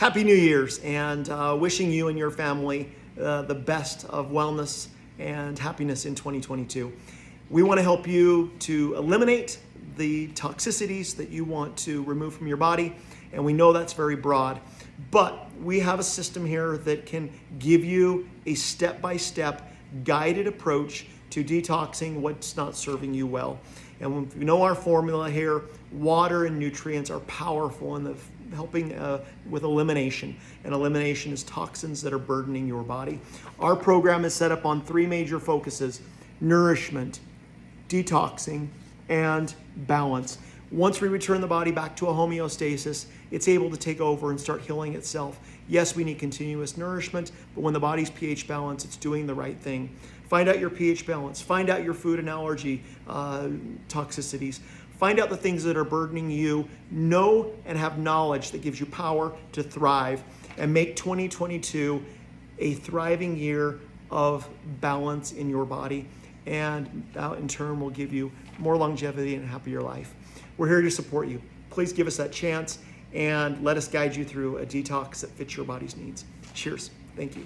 Happy New Year's, and wishing you and your family the best of wellness and happiness in 2022. We want to help you to eliminate the toxicities that you want to remove from your body, and we know that's very broad, but we have a system here that can give you a step-by-step guided approach to detoxing what's not serving you well. And we know our formula here, water and nutrients are powerful in helping with elimination. And elimination is toxins that are burdening your body. Our program is set up on three major focuses: nourishment, detoxing, and balance. Once we return the body back to a homeostasis, it's able to take over and start healing itself. Yes, we need continuous nourishment, but when the body's pH balanced, it's doing the right thing. Find out your pH balance. Find out your food and allergy toxicities. Find out the things that are burdening you. Know and have knowledge that gives you power to thrive, and make 2022 a thriving year of balance in your body, and that in turn will give you more longevity and a happier life. We're here to support you. Please give us that chance and let us guide you through a detox that fits your body's needs. Cheers. Thank you.